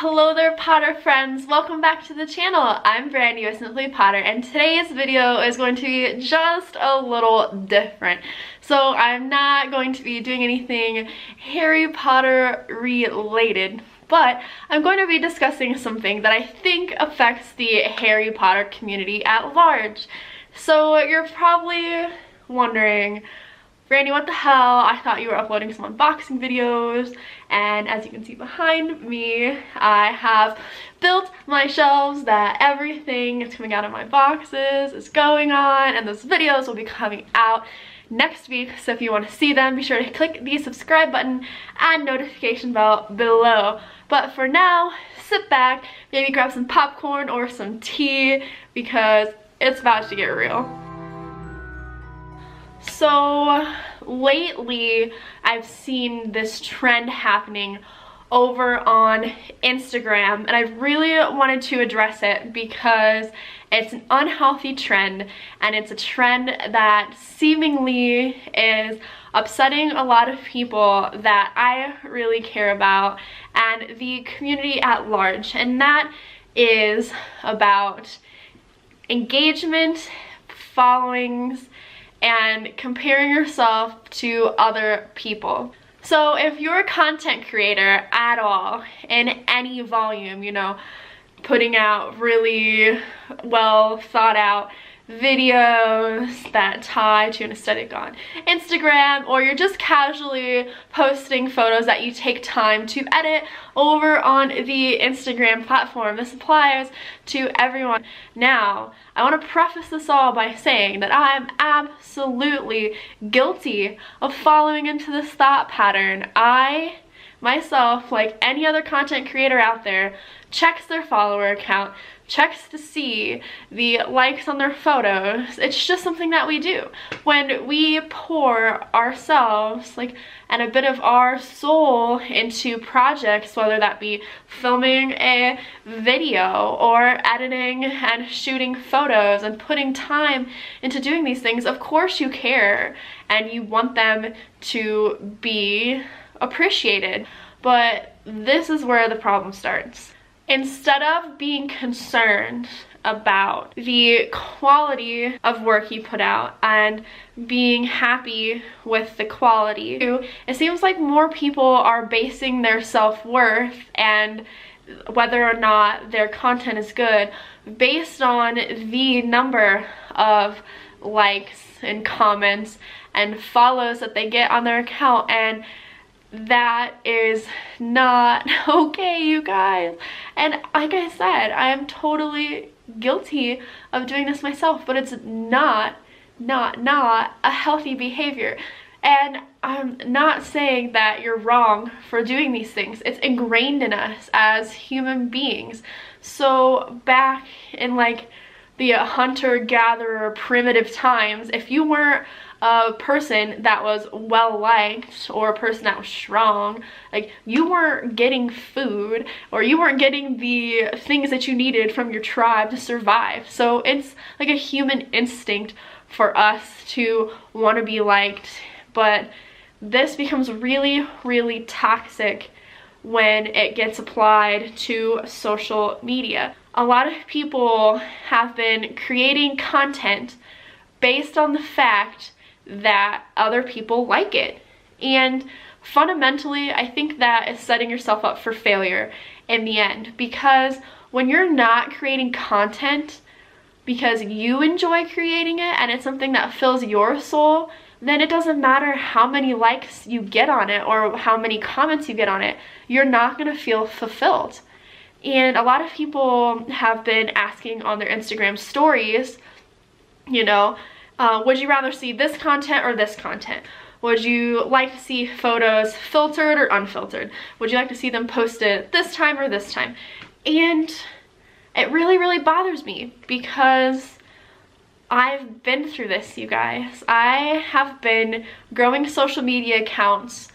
Hello there, Potter friends. Welcome back to the channel. I'm Brandy with Simply Potter, and today's video is going to be just a little different. So I'm not going to be doing anything Harry Potter related, but I'm going to be discussing something that I think affects the Harry Potter community at large. So you're probably wondering, Brandy, what the hell? I thought you were uploading some unboxing videos, and as you can see behind me, I have built my shelves that everything is coming out of my boxes is going on, and those videos will be coming out next week. So if you want to see them, be sure to click the subscribe button and notification bell below. But for now, sit back, maybe grab some popcorn or some tea, because it's about to get real. So lately I've seen this trend happening over on Instagram, and I really wanted to address it because it's an unhealthy trend, and it's a trend that seemingly is upsetting a lot of people that I really care about and the community at large, and that is about engagement, followings, and comparing yourself to other people. So if you're a content creator at all, in any volume, you know, putting out really well thought out videos that tie to an aesthetic on Instagram, or you're just casually posting photos that you take time to edit over on the Instagram platform, this applies to everyone. Now, I want to preface this all by saying that I'm absolutely guilty of following into this thought pattern. I myself, like any other content creator out there, checks their follower account, checks to see the likes on their photos. It's just something that we do. When we pour ourselves, and a bit of our soul into projects, whether that be filming a video or editing and shooting photos and putting time into doing these things, of course you care and you want them to be appreciated. But this is where the problem starts. Instead of being concerned about the quality of work you put out and being happy with the quality, it seems like more people are basing their self-worth and whether or not their content is good based on the number of likes and comments and follows that they get on their account, and that is not okay, you guys. And like I said, I am totally guilty of doing this myself, but it's not a healthy behavior. And I'm not saying that you're wrong for doing these things. It's ingrained in us as human beings. So back in the hunter-gatherer primitive times, if you weren't a person that was well liked or a person that was strong, you weren't getting food or you weren't getting the things that you needed from your tribe to survive. So it's like a human instinct for us to want to be liked, but this becomes really toxic when it gets applied to social media. A lot of people have been creating content based on the fact that other people like it. And fundamentally, I think that is setting yourself up for failure in the end, because when you're not creating content because you enjoy creating it and it's something that fills your soul, then it doesn't matter how many likes you get on it or how many comments you get on it, you're not gonna feel fulfilled. And a lot of people have been asking on their Instagram stories, you know, would you rather see this content or this content? Would you like to see photos filtered or unfiltered? Would you like to see them posted this time or this time? And it really bothers me because I've been through this, you guys. I have been growing social media accounts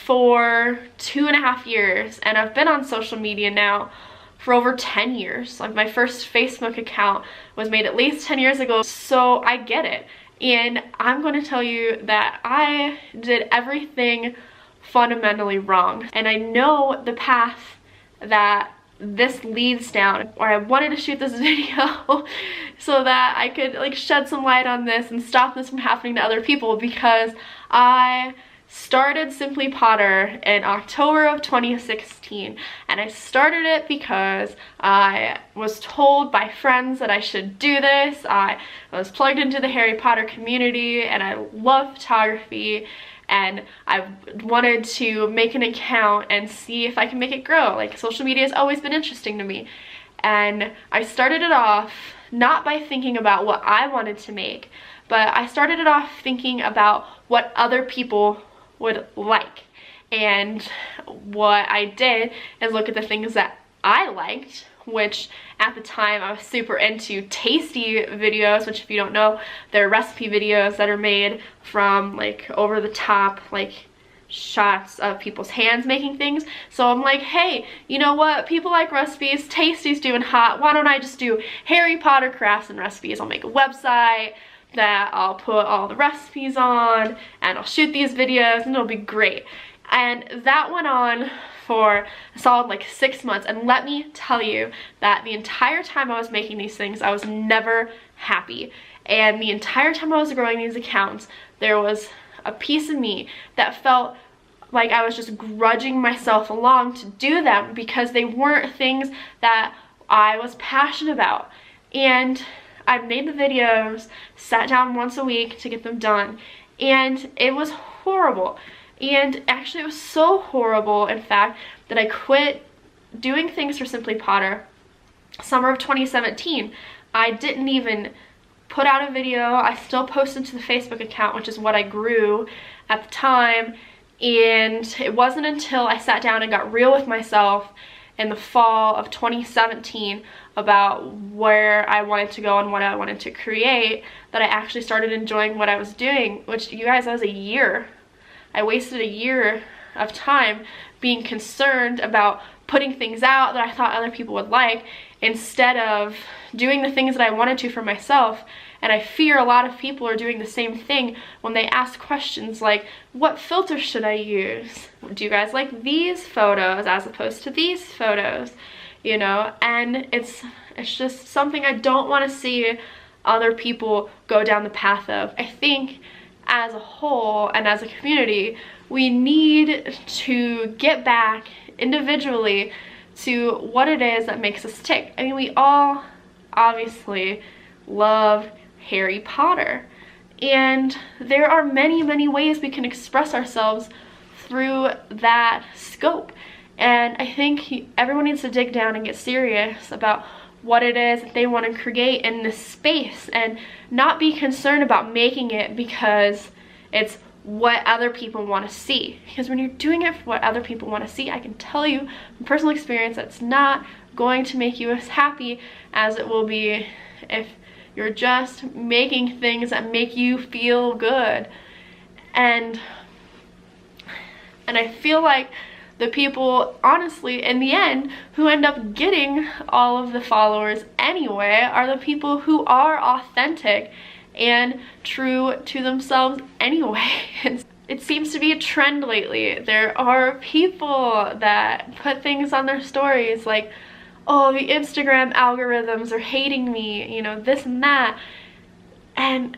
for 2.5 years, and I've been on social media now for over 10 years. My first Facebook account was made at least 10 years ago, so I get it. And I'm going to tell you that I did everything fundamentally wrong. And I know the path that this leads down, or I wanted to shoot this video so that I could like shed some light on this and stop this from happening to other people, because I started Simply Potter in October of 2016, and I started it because I was told by friends that I should do this. I was plugged into the Harry Potter community and I love photography, and I wanted to make an account and see if I can make it grow. Like, social media has always been interesting to me, and I started it off not by thinking about what I wanted to make, but I started it off thinking about what other people would like. And what I did is look at the things that I liked, which at the time I was super into tasty videos, which if you don't know, they're recipe videos that are made from like over the top like shots of people's hands making things. So I'm like, hey, you know what, people like recipes, tasty's doing hot, why don't I just do Harry Potter crafts and recipes? I'll make a website that I'll put all the recipes on, and I'll shoot these videos, and it'll be great. And that went on for a solid like 6 months, and let me tell you that the entire time I was making these things, I was never happy. And the entire time I was growing these accounts, there was a piece of me that felt like I was just grudging myself along to do them because they weren't things that I was passionate about. And I made the videos, sat down once a week to get them done, and it was horrible. And actually it was so horrible, in fact, that I quit doing things for Simply Potter summer of 2017. I didn't even put out a video. I still posted to the Facebook account, which is what I grew at the time, and it wasn't until I sat down and got real with myself in the fall of 2017 about where I wanted to go and what I wanted to create that I actually started enjoying what I was doing, which, you guys, that was a year. I wasted a year of time being concerned about putting things out that I thought other people would like instead of doing the things that I wanted to for myself. And I fear a lot of people are doing the same thing when they ask questions like, what filter should I use? Do you guys like these photos as opposed to these photos? You know, and it's just something I don't want to see other people go down the path of. I think as a whole and as a community, we need to get back individually to what it is that makes us tick. I mean, we all obviously love Harry Potter, and there are many, many ways we can express ourselves through that scope. And I think everyone needs to dig down and get serious about what it is that they want to create in this space, and not be concerned about making it because it's what other people want to see. Because when you're doing it for what other people want to see, I can tell you from personal experience that's not going to make you as happy as it will be if you're just making things that make you feel good. And I feel like the people, honestly, in the end, who end up getting all of the followers anyway are the people who are authentic and true to themselves anyway. It seems to be a trend lately. There are people that put things on their stories like, oh, the Instagram algorithms are hating me, you know, this and that. And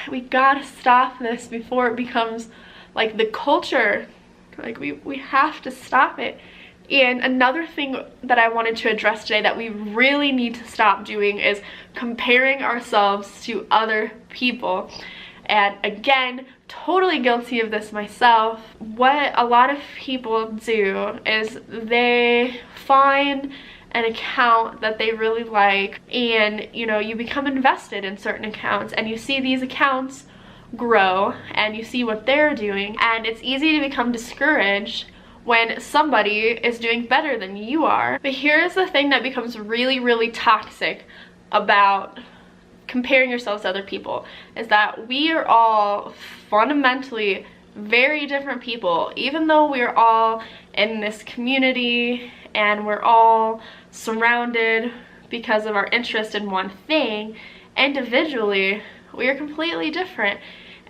we gotta stop this before it becomes like the culture. Like, we have to stop it. And another thing that I wanted to address today that we really need to stop doing is comparing ourselves to other people. And again, totally guilty of this myself. What a lot of people do is they find an account that they really like, and you know, you become invested in certain accounts, and you see these accounts grow and you see what they're doing, and it's easy to become discouraged when somebody is doing better than you are. But here's the thing that becomes really, really toxic about comparing yourselves to other people, is that we are all fundamentally very different people. Even though we're all in this community and we're all surrounded because of our interest in one thing, individually we are completely different.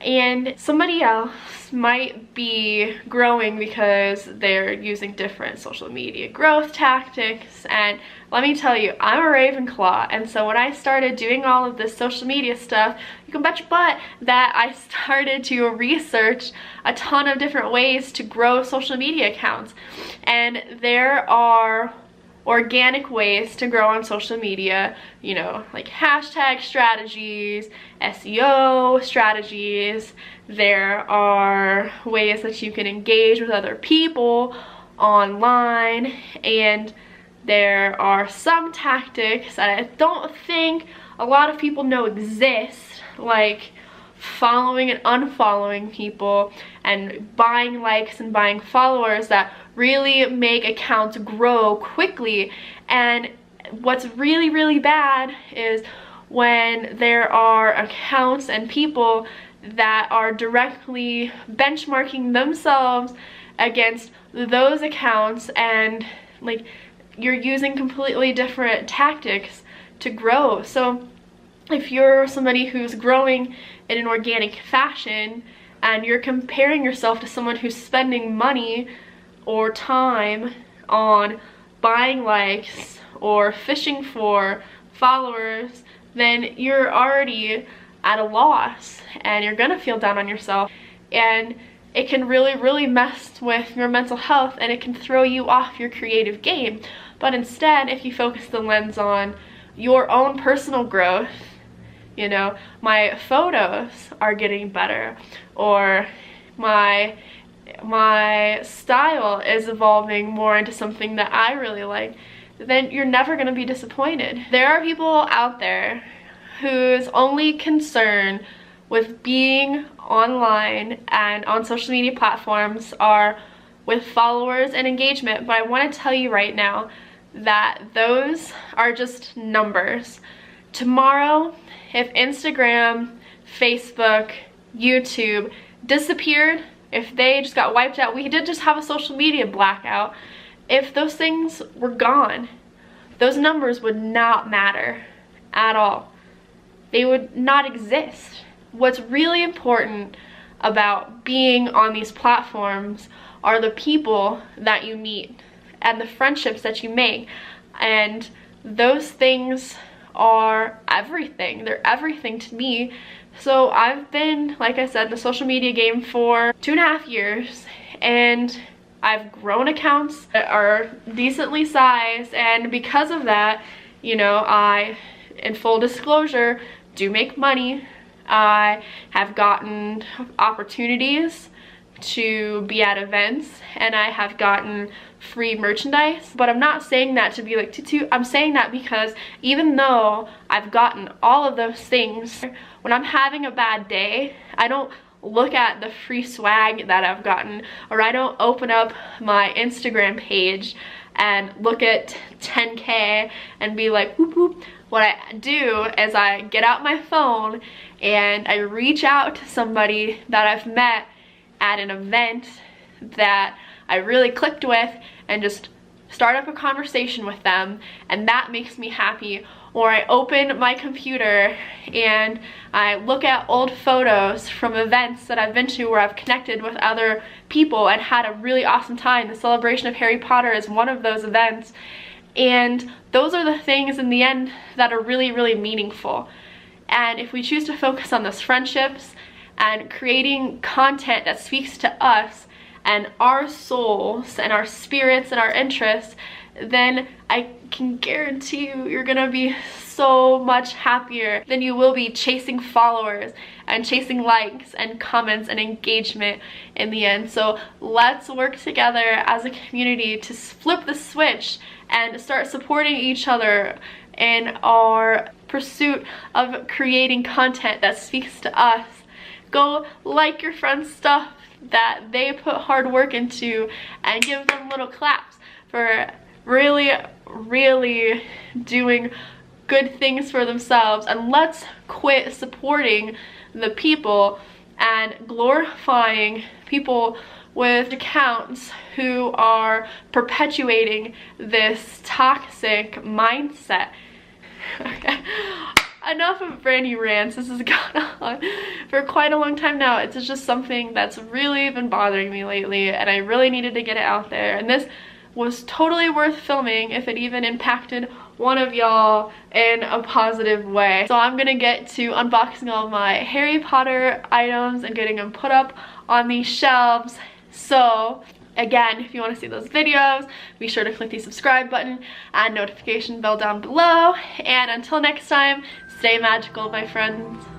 and somebody else might be growing because they're using different social media growth tactics. And let me tell you, I'm a Ravenclaw, and so when I started doing all of this social media stuff, you can bet your butt that I started to research a ton of different ways to grow social media accounts. And there are organic ways to grow on social media, you know, like hashtag strategies, SEO strategies. There are ways that you can engage with other people online, and there are some tactics that I don't think a lot of people know exist, like following and unfollowing people and buying likes and buying followers, that really make accounts grow quickly. And what's really, really bad is when there are accounts and people that are directly benchmarking themselves against those accounts, and like you're using completely different tactics to grow. So if you're somebody who's growing in an organic fashion and you're comparing yourself to someone who's spending money or time on buying likes or fishing for followers, then you're already at a loss and you're gonna feel down on yourself, and it can really mess with your mental health, and it can throw you off your creative game. But instead, if you focus the lens on your own personal growth, you know, my photos are getting better, or my style is evolving more into something that I really like, then you're never going to be disappointed. There are people out there whose only concern with being online and on social media platforms are with followers and engagement, but I want to tell you right now that those are just numbers. Tomorrow, if Instagram, Facebook, YouTube disappeared, if they just got wiped out, we did just have a social media blackout, if those things were gone, those numbers would not matter at all. They would not exist. What's really important about being on these platforms are the people that you meet and the friendships that you make, and those things are everything. They're everything to me. So I've been, like I said, in the social media game for 2.5 years, and I've grown accounts that are decently sized, and because of that, you know, I, in full disclosure, do make money. I have gotten opportunities to be at events, and I have gotten free merchandise, but I'm not saying that to be like toot. I'm saying that because even though I've gotten all of those things, when I'm having a bad day, I don't look at the free swag that I've gotten, or I don't open up my Instagram page and look at 10K and be like whoop whoop. What I do is I get out my phone and I reach out to somebody that I've met at an event that I really clicked with and just start up a conversation with them, and that makes me happy. Or I open my computer and I look at old photos from events that I've been to where I've connected with other people and had a really awesome time. The celebration of Harry Potter is one of those events, and those are the things in the end that are really meaningful. And if we choose to focus on those friendships and creating content that speaks to us and our souls and our spirits and our interests, then I can guarantee you're gonna be so much happier than you will be chasing followers and chasing likes and comments and engagement in the end. So let's work together as a community to flip the switch and start supporting each other in our pursuit of creating content that speaks to us. Go like your friends' stuff that they put hard work into and give them little claps for really doing good things for themselves. And let's quit supporting the people and glorifying people with accounts who are perpetuating this toxic mindset. Okay. enough of Brandy rants. This has gone on for quite a long time now. It's just something that's really been bothering me lately, and I really needed to get it out there. And this was totally worth filming if it even impacted one of y'all in a positive way. So I'm gonna get to unboxing all my Harry Potter items and getting them put up on these shelves. So again, if you want to see those videos, be sure to click the subscribe button and notification bell down below. And until next time, stay magical, my friends.